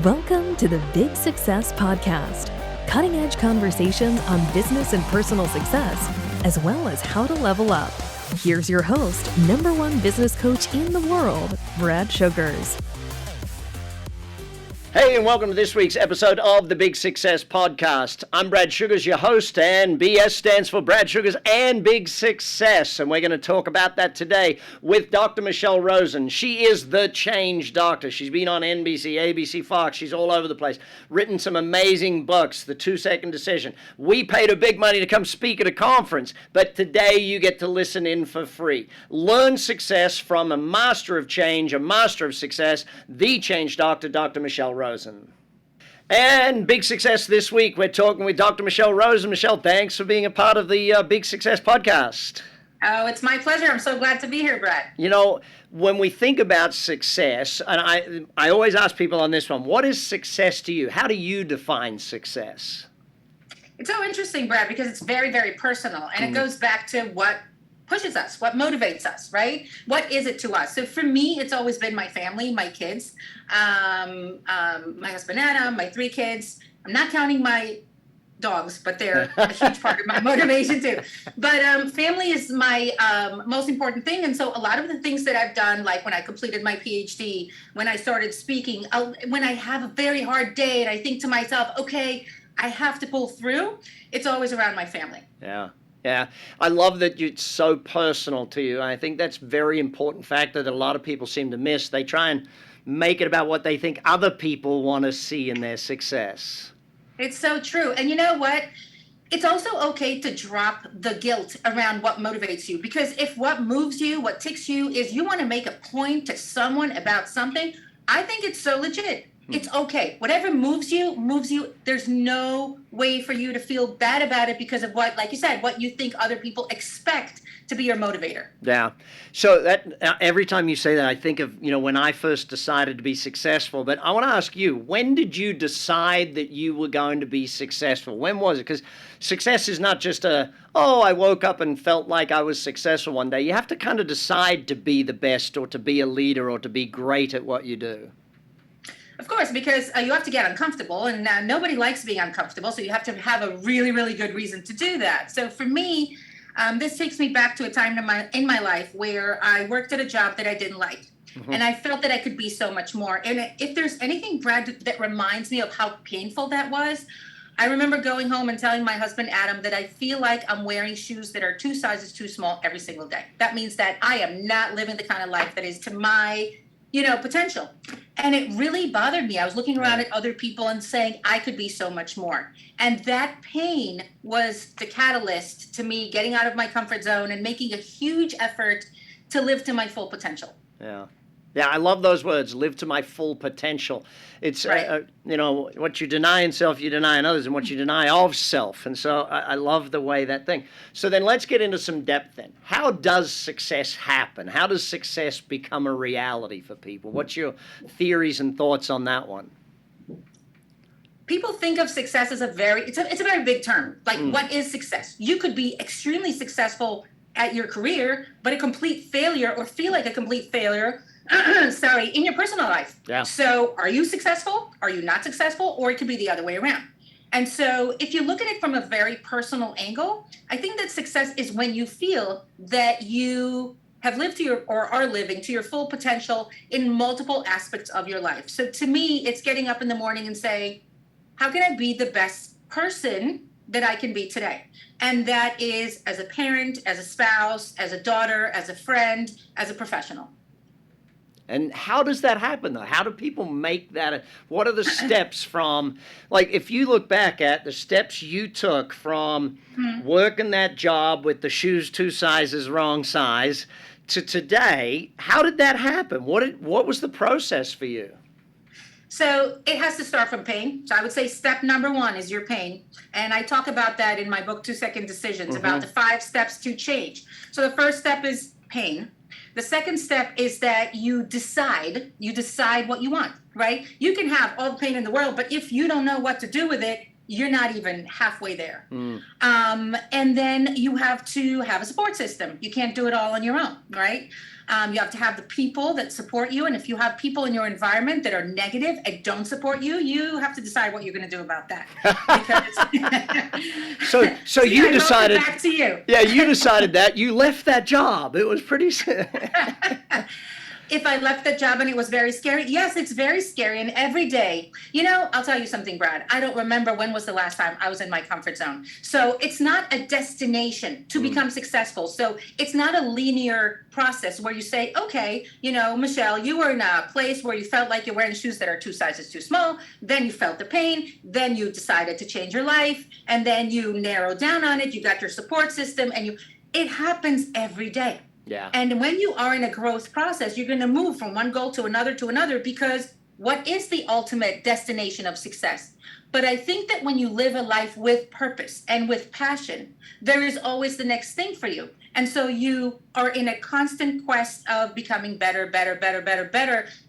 Welcome to the Big Success Podcast, cutting-edge conversations on business and personal success, as well as how to level up. Here's your host, #1 business coach in the world, Brad Sugars. Hey, and welcome to this week's episode of the Big Success Podcast. I'm Brad Sugars, your host, and BS stands for Brad Sugars and Big Success. And we're going to talk about that today with Dr. Michelle Rozen. She is the change doctor. She's been on NBC, ABC, Fox. She's all over the place. Written some amazing books, The 2-Second Decision. We paid her big money to come speak at a conference, but today you get to listen in for free. Learn success from a master of change, a master of success, the change doctor, Dr. Michelle Rozen. And Big Success this week, we're talking with Dr. Michelle Rozen. Michelle, thanks for being a part of the Big Success Podcast. Oh, it's my pleasure. I'm so glad to be here, Brad. You know, when we think about success, and I always ask people on this one, what is success to you? How do you define success? It's so interesting, Brad, because it's very, very personal. And it goes back to what pushes us, what motivates us, right? What is it to us? So for me, it's always been my family, my kids, my husband Adam, my 3 kids. I'm not counting my dogs, but they're a huge part of my motivation too. But family is my most important thing. And so a lot of the things that I've done, like when I completed my Ph.D, when I started speaking, when I have a very hard day and I think to myself, okay, I have to pull through, it's always around my family. Yeah, I love that it's so personal to you. I think that's a very important factor that a lot of people seem to miss. They try and make it about what they think other people want to see in their success. It's so true. And you know what? It's also okay to drop the guilt around what motivates you. Because if what moves you, what ticks you, is you want to make a point to someone about something, I think it's so legit. It's okay. Whatever moves you, moves you. There's no way for you to feel bad about it because of what, like you said, what you think other people expect to be your motivator. Yeah. So that every time you say that, I think of, when I first decided to be successful. But I want to ask you, when did you decide that you were going to be successful? When was it? Because success is not just I woke up and felt like I was successful one day. You have to kind of decide to be the best or to be a leader or to be great at what you do. Of course, because you have to get uncomfortable, and nobody likes being uncomfortable, so you have to have a really, really good reason to do that. So for me, this takes me back to a time in my life where I worked at a job that I didn't like, and I felt that I could be so much more. And if there's anything, Brad, that reminds me of how painful that was, I remember going home and telling my husband, Adam, that I feel like I'm wearing shoes that are 2 sizes too small every single day. That means that I am not living the kind of life that is to my potential. And it really bothered me. I was looking around at other people and saying, I could be so much more. And that pain was the catalyst to me getting out of my comfort zone and making a huge effort to live to my full potential. Yeah, I love those words, live to my full potential. It's, right. What you deny in self, you deny in others, and what you deny of self. And so I love the way that thing. So then let's get into some depth then. How does success happen? How does success become a reality for people? What's your theories and thoughts on that one? People think of success as it's a very big term. Like, what is success? You could be extremely successful at your career, but a complete failure or feel like a complete failure in your personal life. Yeah. So are you successful? Are you not successful? Or it could be the other way around. And so if you look at it from a very personal angle, I think that success is when you feel that you have lived or are living to your full potential in multiple aspects of your life. So to me, it's getting up in the morning and saying, how can I be the best person that I can be today? And that is as a parent, as a spouse, as a daughter, as a friend, as a professional. And how does that happen, though? How do people make that? What are the steps from, like, if you look back at the steps you took from working that job with the shoes 2 sizes wrong size to today, how did that happen? What was the process for you? So it has to start from pain. So I would say step number 1 is your pain. And I talk about that in my book, 2-Second Decisions, about the 5 steps to change. So the first step is pain. The second step is that you decide what you want, right? You can have all the pain in the world, but if you don't know what to do with it, you're not even halfway there. And then you have to have a support system. You can't do it all on your own, right? You have to have the people that support you. And if you have people in your environment that are negative and don't support you, you have to decide what you're going to do about that. Because so you decided. Back to you. Yeah, you decided that. You left that job. It was pretty. If I left the job and it was very scary, yes, it's very scary. And every day, I'll tell you something, Brad. I don't remember when was the last time I was in my comfort zone. So it's not a destination to become successful. So it's not a linear process where you say, okay, Michelle, you were in a place where you felt like you're wearing shoes that are 2 sizes too small. Then you felt the pain. Then you decided to change your life. And then you narrowed down on it. You got your support system, and it happens every day. Yeah. And when you are in a growth process, you're going to move from one goal to another, because what is the ultimate destination of success? But I think that when you live a life with purpose and with passion, there is always the next thing for you. And so you are in a constant quest of becoming better,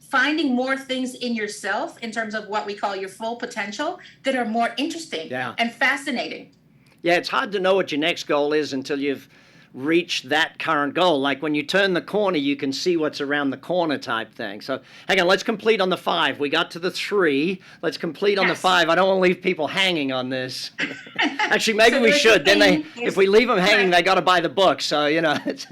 finding more things in yourself in terms of what we call your full potential that are more interesting and fascinating. Yeah, it's hard to know what your next goal is until you've reach that current goal. Like when you turn the corner, you can see what's around the corner type thing. So hang on, let's complete on the 5. We got to the 3. Let's complete on the 5. I don't want to leave people hanging on this. Actually, maybe we should. Then if we leave them hanging, they got to buy the book. So, It's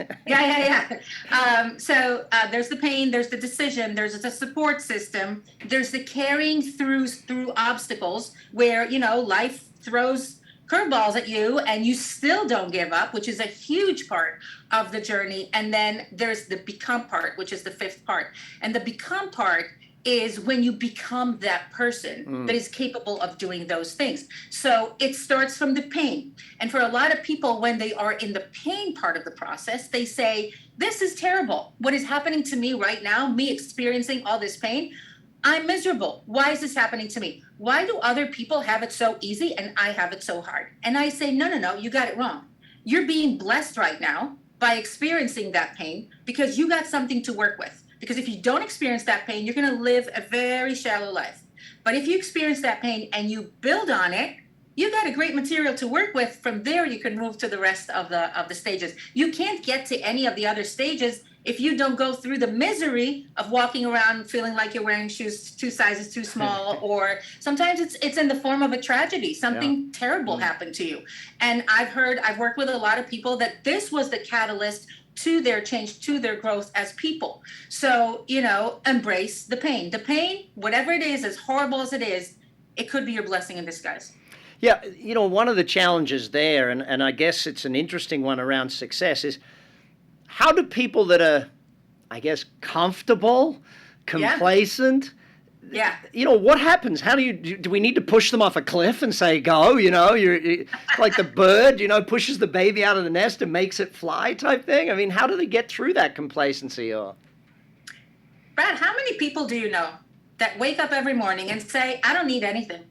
So there's the pain, there's the decision, there's the support system, there's the carrying through obstacles where, life throws curveballs at you and you still don't give up, which is a huge part of the journey. And then there's the become part, which is the 5th part. And the become part is when you become that person that is capable of doing those things. So it starts from the pain. And for a lot of people, when they are in the pain part of the process, they say, this is terrible. What is happening to me right now, me experiencing all this pain, I'm miserable. Why is this happening to me? Why do other people have it so easy and I have it so hard? And I say, no, you got it wrong. You're being blessed right now by experiencing that pain because you got something to work with. Because if you don't experience that pain, you're going to live a very shallow life. But if you experience that pain and you build on it, you got a great material to work with. From there, you can move to the rest of the stages. You can't get to any of the other stages if you don't go through the misery of walking around feeling like you're wearing shoes 2 sizes too small, or sometimes it's in the form of a tragedy. Something terrible happened to you. And I've worked with a lot of people that this was the catalyst to their change, to their growth as people. So, embrace the pain. The pain, whatever it is, as horrible as it is, it could be your blessing in disguise. Yeah, one of the challenges there, and I guess it's an interesting one around success, is how do people that are, I guess, comfortable, complacent, what happens? How do we need to push them off a cliff and say, go, you're like the bird, pushes the baby out of the nest and makes it fly type thing? I mean, how do they get through that complacency? Or Brad, how many people do you know that wake up every morning and say, I don't need anything.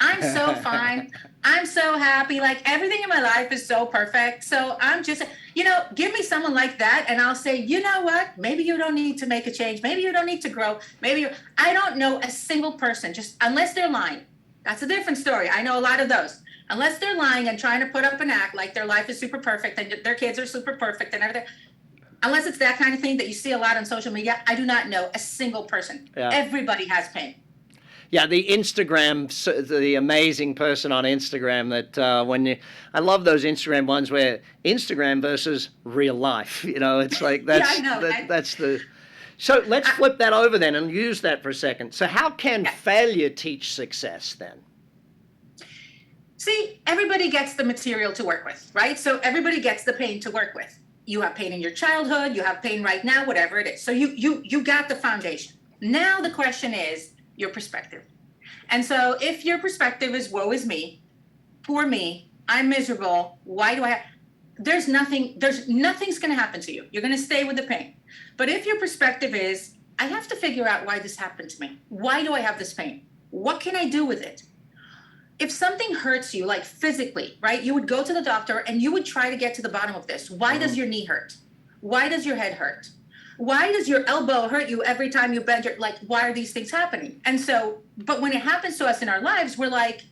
I'm so fine. I'm so happy. Like everything in my life is so perfect. So I'm just, give me someone like that. And I'll say, you know what? Maybe you don't need to make a change. Maybe you don't need to grow. I don't know a single person, just unless they're lying. That's a different story. I know a lot of those. Unless they're lying and trying to put up an act like their life is super perfect and their kids are super perfect and everything. Unless it's that kind of thing that you see a lot on social media, I do not know a single person. Yeah. Everybody has pain. Yeah, the amazing person on Instagram that I love those Instagram ones where Instagram versus real life. It's like that's yeah, I know. That's the. So let's flip that over then and use that for a second. So how can failure teach success then? See, everybody gets the material to work with, right? So everybody gets the pain to work with. You have pain in your childhood, you have pain right now, whatever it is. So you got the foundation. Now the question is your perspective. And so if your perspective is woe is me, poor me, I'm miserable, why do I have, there's nothing's going to happen to you. You're going to stay with the pain. But if your perspective is, I have to figure out why this happened to me. Why do I have this pain? What can I do with it? If something hurts you, like physically, right, you would go to the doctor and you would try to get to the bottom of this. Why does your knee hurt? Why does your head hurt? Why does your elbow hurt you every time you bend why are these things happening? And so, but when it happens to us in our lives, we're like,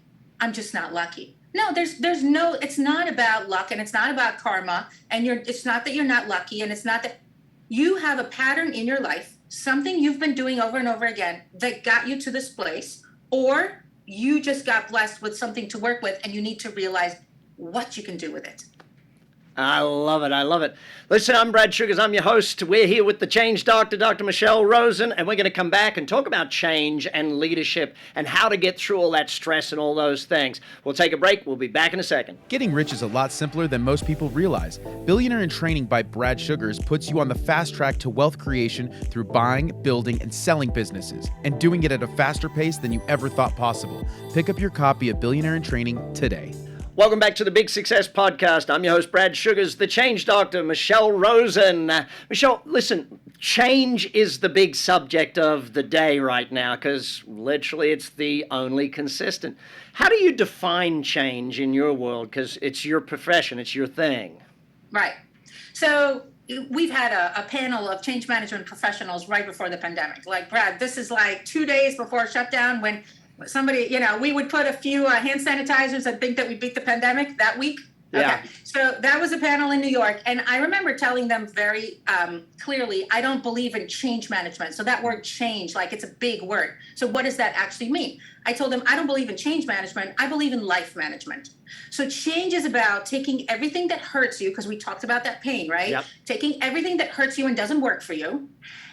I'm just not lucky. No, there's no, it's not about luck, and it's not about karma, and it's not that you're not lucky, and it's not that you have a pattern in your life, something you've been doing over and over again that got you to this place, or you just got blessed with something to work with and you need to realize what you can do with it. I love it. I love it. Listen, I'm Brad Sugars. I'm your host. We're here with the Change Doctor, Dr. Michelle Rozen, and we're going to come back and talk about change and leadership and how to get through all that stress and all those things. We'll take a break. We'll be back in a second. Getting rich is a lot simpler than most people realize. Billionaire in Training by Brad Sugars puts you on the fast track to wealth creation through buying, building, and selling businesses, and doing it at a faster pace than you ever thought possible. Pick up your copy of Billionaire in Training today. Welcome back to the Big Success Podcast. I'm your host, Brad Sugars, the Change Doctor, Michelle Rozen. Michelle, listen, change is the big subject of the day right now because literally it's the only consistent. How do you define change in your world? Because it's your profession, it's your thing. Right. So we've had a panel of change management professionals right before the pandemic. Like, Brad, this is like 2 days before shutdown when somebody, we would put a few hand sanitizers and think that we beat the pandemic that week. Yeah. Okay. So that was a panel in New York. And I remember telling them very clearly, I don't believe in change management. So that word change, like it's a big word. So what does that actually mean? I told them, I don't believe in change management. I believe in life management. So change is about taking everything that hurts you, because we talked about that pain, right? Yep. Taking everything that hurts you and doesn't work for you,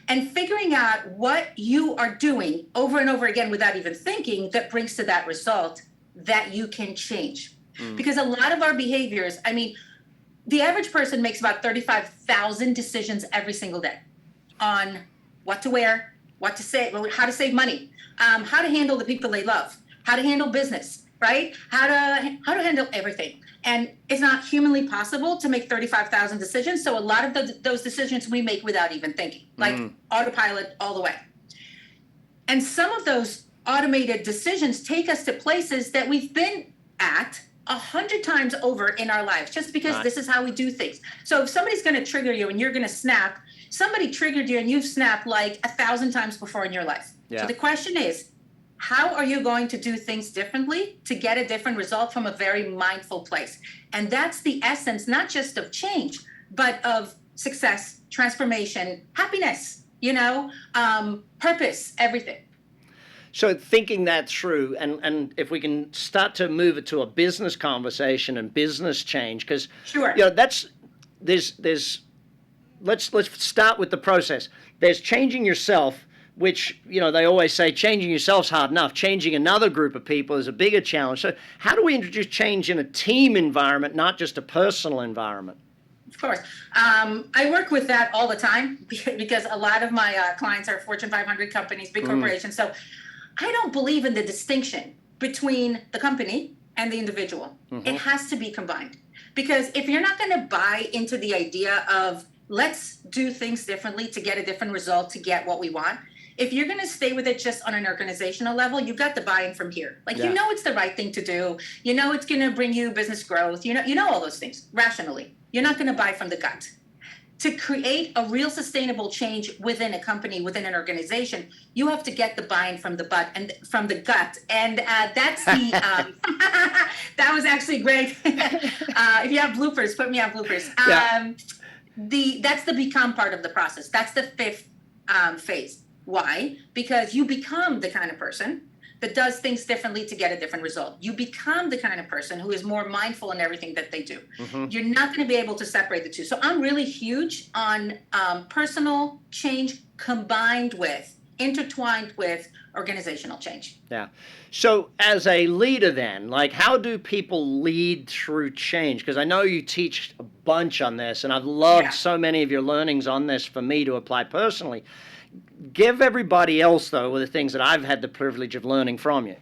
and figuring out what you are doing over and over again without even thinking that brings to that result that you can change. Because a lot of our behaviors, the average person makes about 35,000 decisions every single day on what to wear, what to say, how to save money, how to handle the people they love, how to handle business, right? How to handle everything. And it's not humanly possible to make 35,000 decisions. So a lot of those decisions we make without even thinking, like autopilot all the way. And some of those automated decisions take us to places that we've been at 100 times over in our lives, just because this is how we do things. So if somebody's going to trigger you and you're going to snap, somebody triggered you and you've snapped like 1,000 times before in your life. Yeah. So the question is, how are you going to do things differently to get a different result from a very mindful place? And that's the essence, not just of change, but of success, transformation, happiness, purpose, everything. So thinking that through, and if we can start to move it to a business conversation and business change, because sure. Let's start with the process. There's changing yourself, which, they always say changing yourself's hard enough. Changing another group of people is a bigger challenge. So how do we introduce change in a team environment, not just a personal environment? Of course. I work with that all the time because a lot of my clients are Fortune 500 companies, big corporations. So I don't believe in the distinction between the company and the individual. It has to be combined. Because if you're not going to buy into the idea of let's do things differently to get a different result, to get what we want, if you're going to stay with it just on an organizational level, you've got the buy-in from here. It's the right thing to do. It's going to bring you business growth. You know all those things rationally. You're not going to buy from the gut. To create a real sustainable change within a company, within an organization, you have to get the buy-in from the gut. And that's the that was actually great. If you have bloopers, put me on bloopers. That's the become part of the process. That's the fifth phase. Why? Because you become the kind of person that does things differently to get a different result. You become the kind of person who is more mindful in everything that they do. You're not going to be able to separate the two. So I'm really huge on personal change intertwined with organizational change. Yeah. So as a leader then, how do people lead through change? Because I know you teach a bunch on this, and I've loved so many of your learnings on this for me to apply personally. Give everybody else, though, the things that I've had the privilege of learning from you.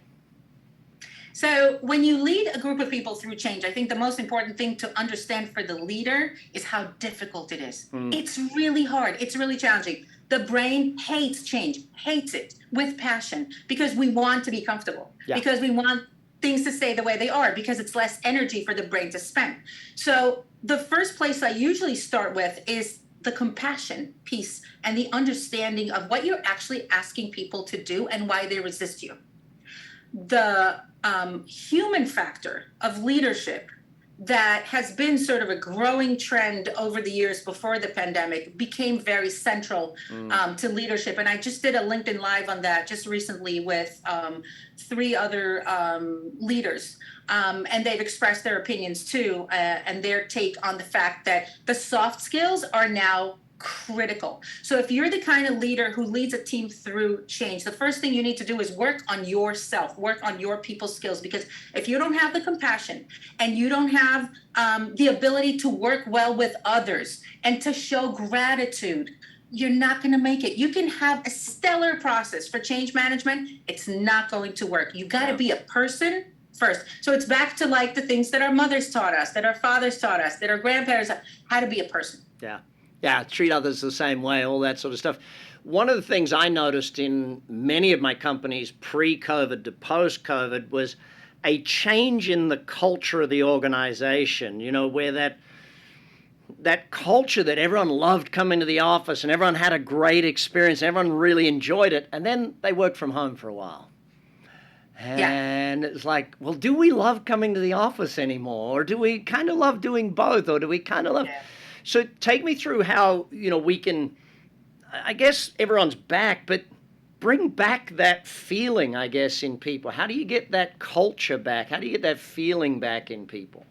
So when you lead a group of people through change, I think the most important thing to understand for the leader is how difficult it is. It's really hard. It's really challenging. The brain hates change, hates it with passion, because we want to be comfortable, because we want things to stay the way they are, because it's less energy for the brain to spend. So the first place I usually start with is the compassion piece and the understanding of what you're actually asking people to do and why they resist you. the human factor of leadership that has been sort of a growing trend over the years before the pandemic became very central to leadership. And I just did a LinkedIn Live on that just recently with 3 other leaders. And they've expressed their opinions too, and their take on the fact that the soft skills are now critical. So if you're the kind of leader who leads a team through change, the first thing you need to do is work on yourself, work on your people skills, because if you don't have the compassion and you don't have the ability to work well with others and to show gratitude, you're not going to make it. You can have a stellar process for change management. It's not going to work. You got to be a person first. So it's back to like the things that our mothers taught us, that our fathers taught us, that our grandparents, how to be a person. Yeah, treat others the same way, all that sort of stuff. One of the things I noticed in many of my companies pre-COVID to post-COVID was a change in the culture of the organization, where that culture that everyone loved coming to the office and everyone had a great experience, everyone really enjoyed it, and then they worked from home for a while. And it's like, well, do we love coming to the office anymore? Or do we kind of love doing both? Or do we kind of love... Yeah. So take me through how, we can, I guess everyone's back, but bring back that feeling, I guess, in people. How do you get that culture back? How do you get that feeling back in people?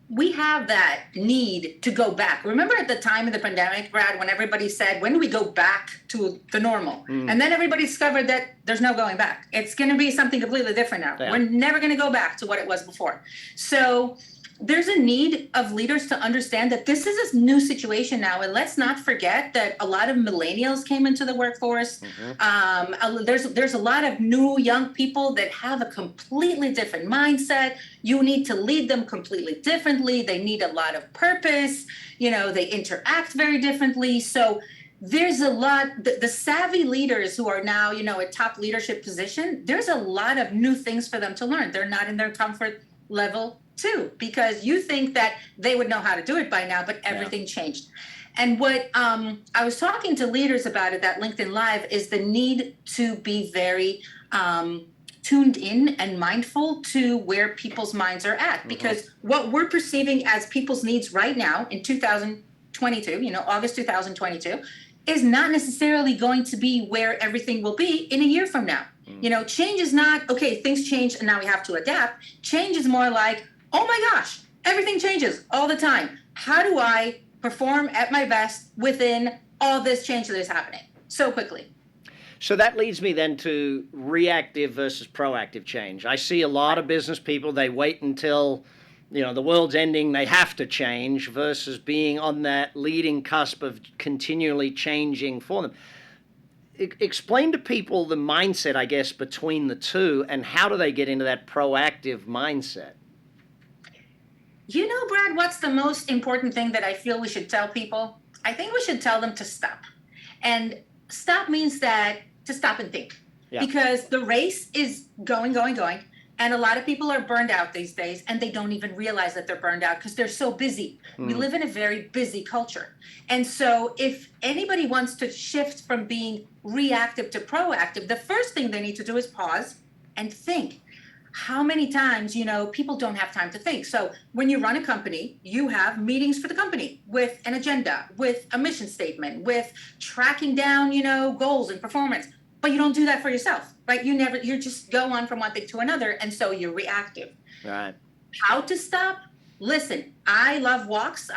We have that need to go back. Remember at the time of the pandemic, Brad, when everybody said, when do we go back to the normal? And then everybody discovered that there's no going back. It's going to be something completely different now. Yeah. We're never going to go back to what it was before. So there's a need of leaders to understand that this is a new situation now. And let's not forget that a lot of millennials came into the workforce. There's a lot of new young people that have a completely different mindset. You need to lead them completely differently. They need a lot of purpose. They interact very differently. So there's a lot, the savvy leaders who are now, a top leadership position, there's a lot of new things for them to learn. They're not in their comfort level too, because you think that they would know how to do it by now, but everything changed. And what I was talking to leaders about at that LinkedIn Live is the need to be very tuned in and mindful to where people's minds are at, because what we're perceiving as people's needs right now in 2022, August 2022, is not necessarily going to be where everything will be in a year from now. Change is not, okay, things change and now we have to adapt. Change is more like, oh my gosh, everything changes all the time. How do I perform at my best within all this change that is happening so quickly? So that leads me then to reactive versus proactive change. I see a lot of business people, they wait until, the world's ending, they have to change, versus being on that leading cusp of continually changing for them. Explain to people the mindset, I guess, between the two, and how do they get into that proactive mindset? Brad, what's the most important thing that I feel we should tell people? I think we should tell them to stop. And stop means that to stop and think. Because the race is going. And a lot of people are burned out these days, and they don't even realize that they're burned out because they're so busy. We live in a very busy culture. And so if anybody wants to shift from being reactive to proactive, the first thing they need to do is pause and think. How many times, people don't have time to think. So when you run a company, you have meetings for the company with an agenda, with a mission statement, with tracking down, goals and performance. But you don't do that for yourself, right? You just go on from one thing to another. And so you're reactive. Right. How to stop? Listen, I love walks.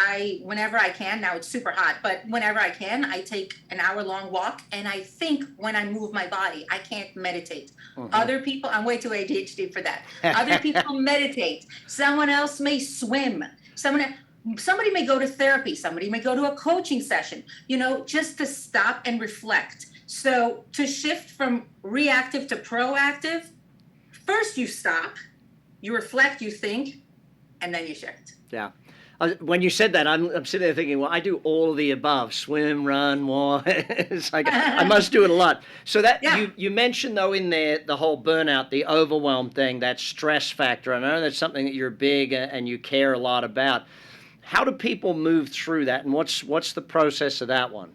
Whenever I can, now it's super hot, but whenever I can, I take an hour-long walk and I think when I move my body. I can't meditate. Other people, I'm way too ADHD for that. Other people meditate. Someone else may swim. Somebody may go to therapy. Somebody may go to a coaching session, just to stop and reflect. So to shift from reactive to proactive, first you stop, you reflect, you think, and then you shift. Yeah. When you said that, I'm sitting there thinking, well, I do all of the above: swim, run, walk. It's like I must do it a lot. So that you mentioned though in there the whole burnout, the overwhelm thing, that stress factor. I know that's something that you're big and you care a lot about. How do people move through that, and what's the process of that one?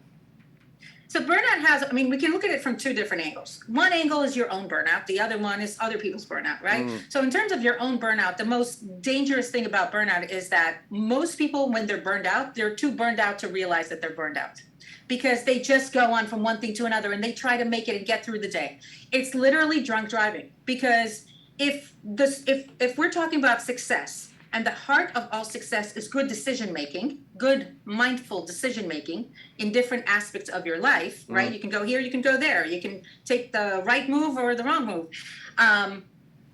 So burnout has, I mean, we can look at it from two different angles. One angle is your own burnout. The other one is other people's burnout, right? So in terms of your own burnout, the most dangerous thing about burnout is that most people, when they're burned out, they're too burned out to realize that they're burned out, because they just go on from one thing to another and they try to make it and get through the day. It's literally drunk driving, because if we're talking about success, and the heart of all success is good decision making, good mindful decision making in different aspects of your life, right? You can go here, you can go there, you can take the right move or the wrong move.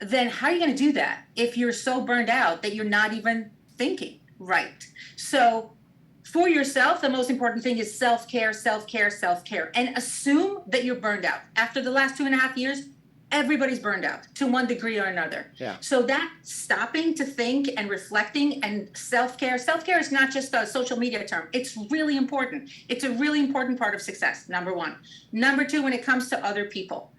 Then how are you going to do that if you're so burned out that you're not even thinking right? So for yourself, the most important thing is self-care, self-care, self-care, and assume that you're burned out. After the last 2.5 years, everybody's burned out to one degree or another. Yeah. So that stopping to think and reflecting and self-care is not just a social media term. It's really important. It's a really important part of success, number one. Number two, when it comes to other people,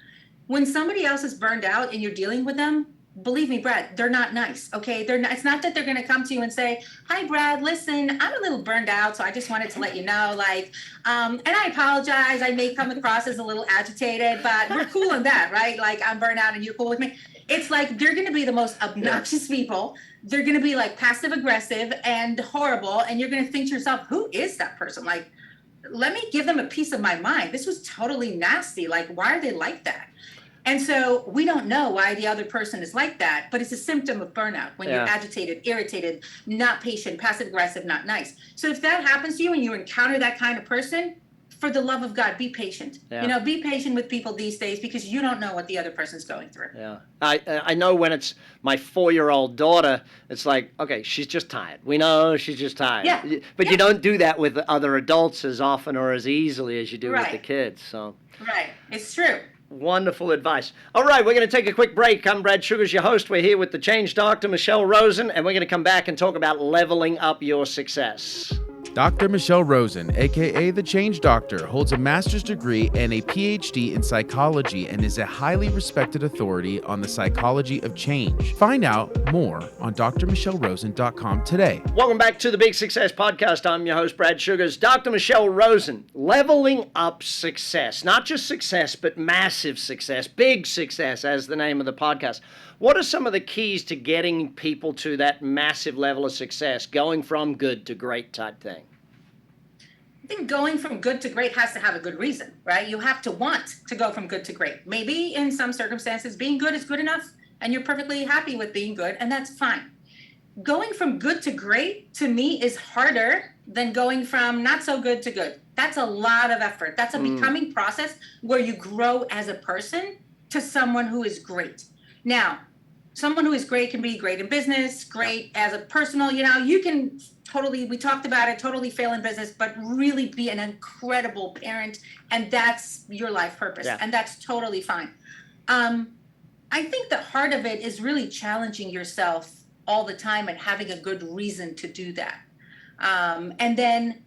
when somebody else is burned out and you're dealing with them, believe me, Brad, they're not nice, okay? They're not, it's not that they're going to come to you and say, hi, Brad, listen, I'm a little burned out, so I just wanted to let you know, and I apologize. I may come across as a little agitated, but we're cool on that, right? Like, I'm burned out and you're cool with me. It's like they're going to be the most obnoxious people. They're going to be like passive aggressive and horrible, and you're going to think to yourself, who is that person? Like, let me give them a piece of my mind. This was totally nasty. Like, why are they like that? And so we don't know why the other person is like that, but it's a symptom of burnout when you're agitated, irritated, not patient, passive aggressive, not nice. So if that happens to you and you encounter that kind of person, for the love of God, be patient. Yeah. Be patient with people these days, because you don't know what the other person's going through. Yeah. I know when it's my 4-year-old daughter, it's like, okay, she's just tired. We know she's just tired. Yeah. But you don't do that with other adults as often or as easily as you do with the Right. kids. So Right. It's true. wonderful advice. All right, we're going to take a quick break. I'm Brad Sugars, your host. We're here with the Change Doctor, Michelle Rozen, and we're going to come back and talk about leveling up your success. Dr. Michelle Rozen, a.k.a. the Change Doctor, holds a master's degree and a Ph.D. in psychology and is a highly respected authority on the psychology of change. Find out more on drmichellerozen.com today. Welcome back to the Big Success Podcast. I'm your host, Brad Sugars. Dr. Michelle Rozen, leveling up success. Not just success, but massive success, big success, as the name of the podcast. What are some of the keys to getting people to that massive level of success, going from good to great type thing? I think going from good to great has to have a good reason, right? You have to want to go from good to great. Maybe in some circumstances, being good is good enough and you're perfectly happy with being good, and that's fine. Going from good to great, to me, is harder than going from not so good to good. That's a lot of effort. That's a becoming process where you grow as a person to someone who is great. Now, someone who is great can be great in business, great as a personal, you can totally, we talked about it, totally fail in business, but really be an incredible parent, and that's your life purpose, and that's totally fine. I think the heart of it is really challenging yourself all the time and having a good reason to do that. And then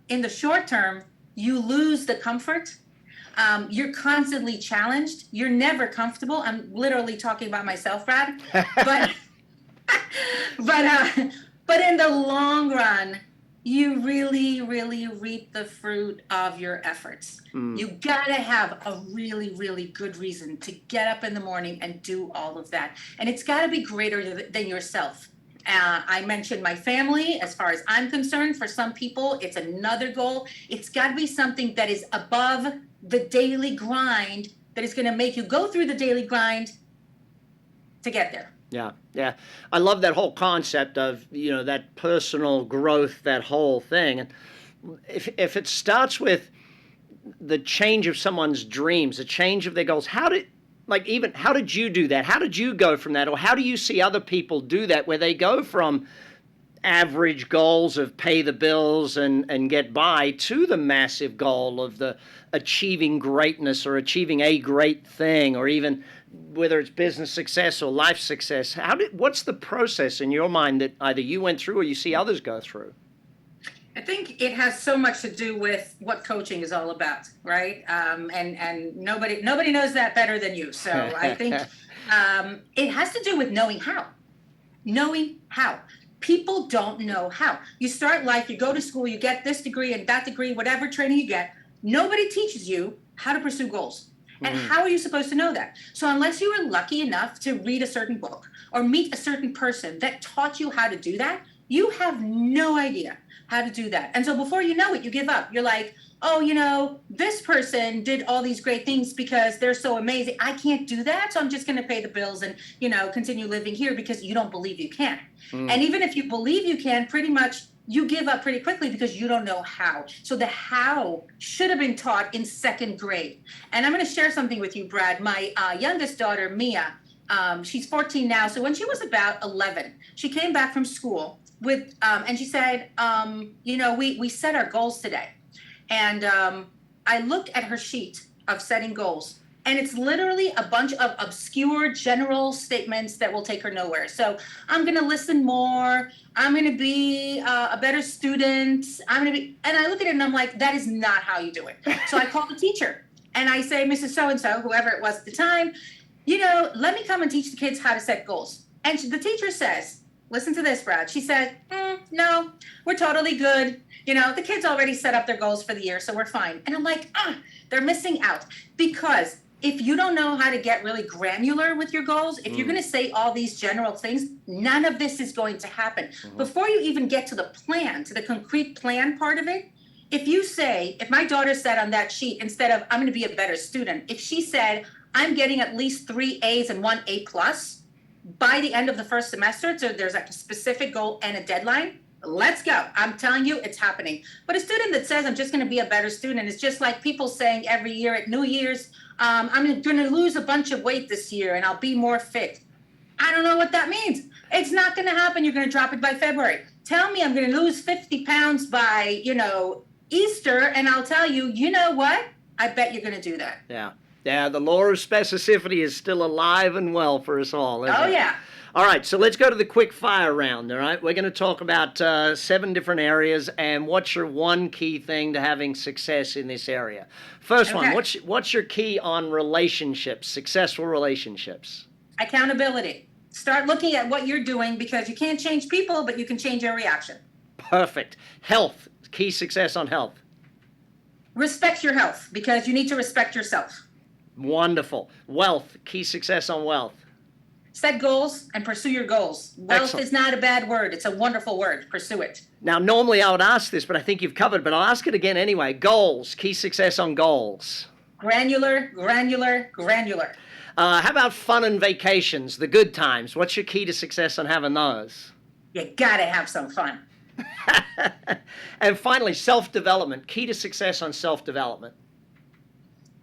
in the short term, you lose the comfort. You're constantly challenged. You're never comfortable. I'm literally talking about myself, Brad. But but in the long run, you really, really reap the fruit of your efforts. You gotta have a really, really good reason to get up in the morning and do all of that. And it's gotta be greater than yourself. I mentioned my family. As far as I'm concerned, for some people, it's another goal. It's gotta be something that is above the daily grind, that is gonna make you go through the daily grind to get there. Yeah. I love that whole concept of, that personal growth, that whole thing. And if it starts with the change of someone's dreams, the change of their goals, how did you do that? How did you go from that? Or how do you see other people do that, where they go from average goals of pay the bills and get by to the massive goal of the achieving greatness or achieving a great thing, or even whether it's business success or life success? What's the process in your mind that either you went through or you see others go through? I think it has so much to do with what coaching is all about, right? And nobody knows that better than you. So I think it has to do with knowing how. Knowing how. People don't know how. You start life, you go to school, you get this degree and that degree, whatever training you get, Nobody teaches you how to pursue goals. And how are you supposed to know that? So unless you were lucky enough to read a certain book or meet a certain person that taught you how to do that, you have no idea how to do that. And so before you know it, you give up. You're like, oh, this person did all these great things because they're so amazing. I can't do that. So I'm just going to pay the bills and, continue living here because you don't believe you can. And even if you believe you can, pretty much you give up pretty quickly because you don't know how. So the how should have been taught in second grade. And I'm going to share something with you, Brad. My youngest daughter, Mia, she's 14 now. So when she was about 11, she came back from school with, and she said, we set our goals today. And I looked at her sheet of setting goals. And it's literally a bunch of obscure general statements that will take her nowhere. So I'm going to listen more. I'm going to be a better student. And I look at it and I'm like, that is not how you do it. So I call the teacher and I say, Mrs. So-and-so, whoever it was at the time, let me come and teach the kids how to set goals. And the teacher says, listen to this, Brad. She said, no, we're totally good. The kids already set up their goals for the year, so we're fine. And I'm like, they're missing out because if you don't know how to get really granular with your goals, if you're going to say all these general things, none of this is going to happen. Before you even get to the plan, to the concrete plan part of it, if my daughter said on that sheet, instead of I'm going to be a better student, if she said I'm getting at least 3 A's and 1 A+, by the end of the first semester, so there's like a specific goal and a deadline, let's go. I'm telling you, it's happening. But a student that says I'm just going to be a better student is just like people saying every year at New Year's, I'm going to lose a bunch of weight this year and I'll be more fit. I don't know what that means. It's not going to happen. You're going to drop it by February. Tell me I'm going to lose 50 pounds by, Easter, and I'll tell you, you know what? I bet you're going to do that. Yeah. Yeah, the law of specificity is still alive and well for us all, isn't it? Yeah. All right, so let's go to the quick fire round, all right? We're going to talk about 7 different areas and what's your one key thing to having success in this area. First one, what's your key on relationships, successful relationships? Accountability. Start looking at what you're doing because you can't change people, but you can change your reaction. Perfect. Health, key success on health. Respect your health because you need to respect yourself. Wonderful. Wealth, key success on wealth. Set goals and pursue your goals. Wealth Excellent. is not a bad word. It's a wonderful word. Pursue it. Now, normally I would ask this, but I think you've covered, but I'll ask it again anyway. Goals, key success on goals. Granular, granular, granular. How about fun and vacations, the good times? What's your key to success on having those? You gotta have some fun. And finally, self-development, key to success on self-development.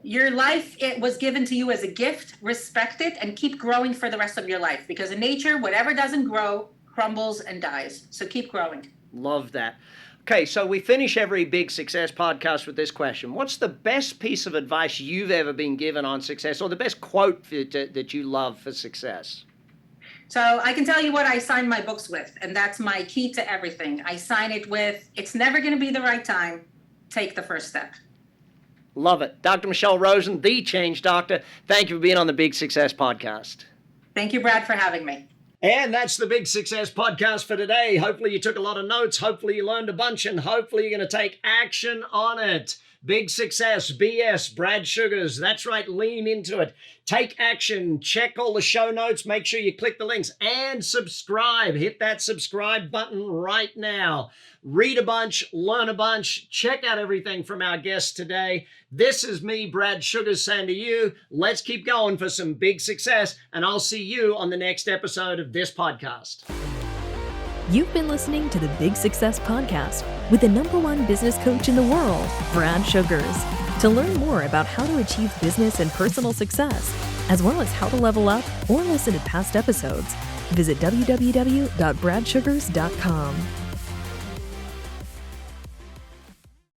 Your life, it was given to you as a gift. Respect it and keep growing for the rest of your life because in nature, whatever doesn't grow crumbles and dies. So keep growing. Love that. Okay, so we finish every Big Success podcast with this question. What's the best piece of advice you've ever been given on success or the best quote that you love for success? So I can tell you what I sign my books with, and that's my key to everything. I sign it with, it's never going to be the right time. Take the first step. Love it. Dr. Michelle Rozen, the Change Doctor. Thank you for being on the Big Success Podcast. Thank you, Brad, for having me. And that's the Big Success Podcast for today. Hopefully you took a lot of notes. Hopefully you learned a bunch, and hopefully you're going to take action on it. Big Success, BS, Brad Sugars. That's right, lean into it. Take action. Check all the show notes. Make sure you click the links and subscribe. Hit that subscribe button right now. Read a bunch, learn a bunch, check out everything from our guests today. This is me, Brad Sugars, saying to you, let's keep going for some big success, and I'll see you on the next episode of this podcast. You've been listening to the Big Success Podcast with the #1 business coach in the world, Brad Sugars. To learn more about how to achieve business and personal success, as well as how to level up or listen to past episodes, visit www.bradsugars.com.